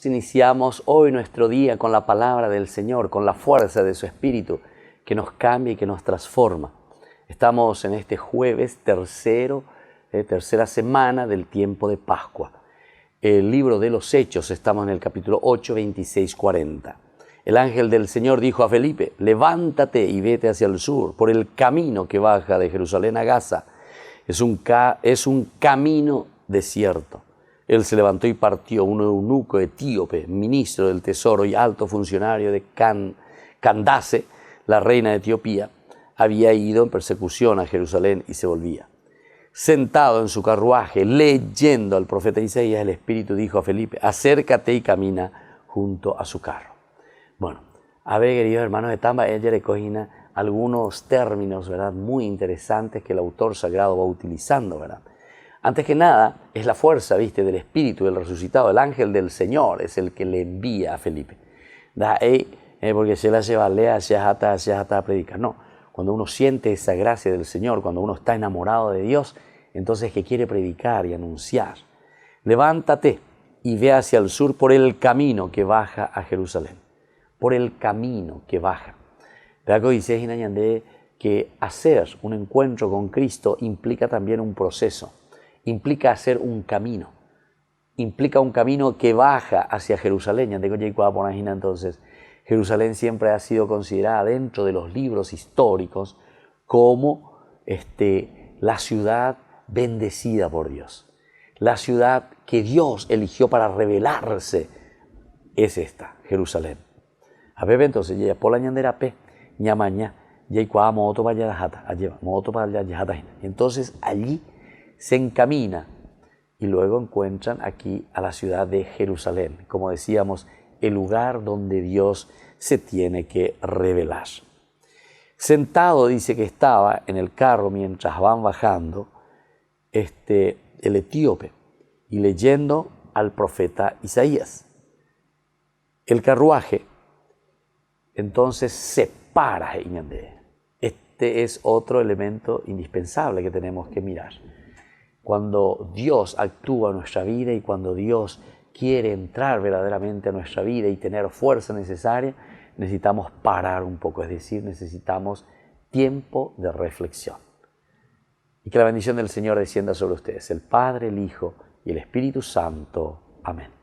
iniciamos hoy nuestro día con la palabra del Señor, con la fuerza de su Espíritu que nos cambia y que nos transforma. Estamos en este jueves tercera semana del tiempo de Pascua. El libro de los Hechos, estamos en el capítulo 8, 26, 40. El ángel del Señor dijo a Felipe: levántate y vete hacia el sur, por el camino que baja de Jerusalén a Gaza. Es un camino desierto. Él se levantó y partió. Un eunuco etíope, ministro del tesoro y alto funcionario de Candace, la reina de Etiopía, había ido en persecución a Jerusalén y se volvía. Sentado en su carruaje, leyendo al profeta Isaías, el Espíritu dijo a Felipe: acércate y camina junto a su carro. Bueno, a ver, queridos hermanos, estamos en algunos términos, ¿verdad?, muy interesantes que el autor sagrado va utilizando, ¿verdad? Antes que nada, es la fuerza, ¿viste?, del Espíritu del resucitado. El ángel del Señor es el que le envía a Felipe. Porque se la lleva a predicar. No, cuando uno siente esa gracia del Señor, cuando uno está enamorado de Dios, entonces que quiere predicar y anunciar. Levántate y ve hacia el sur por el camino que baja a Jerusalén. Por el camino que baja. ¿Verdad que dice que hacer un encuentro con Cristo implica también un proceso? Implica hacer un camino. Implica un camino que baja hacia Jerusalén. Entonces, Jerusalén siempre ha sido considerada dentro de los libros históricos como la ciudad bendecida por Dios. La ciudad que Dios eligió para revelarse es esta, Jerusalén. A ver, entonces, ya por la ñandera P, ñamaña, ya moto para allá, moto para allá. Entonces, allí se encamina y luego encuentran aquí a la ciudad de Jerusalén, como decíamos, el lugar donde Dios se tiene que revelar. Sentado, dice que estaba en el carro mientras van bajando el etíope y leyendo al profeta Isaías. El carruaje entonces se para. Este es otro elemento indispensable que tenemos que mirar. Cuando Dios actúa en nuestra vida y cuando Dios quiere entrar verdaderamente a nuestra vida y tener fuerza necesaria, necesitamos parar un poco, es decir, necesitamos tiempo de reflexión. Y que la bendición del Señor descienda sobre ustedes, el Padre, el Hijo y el Espíritu Santo. Amén.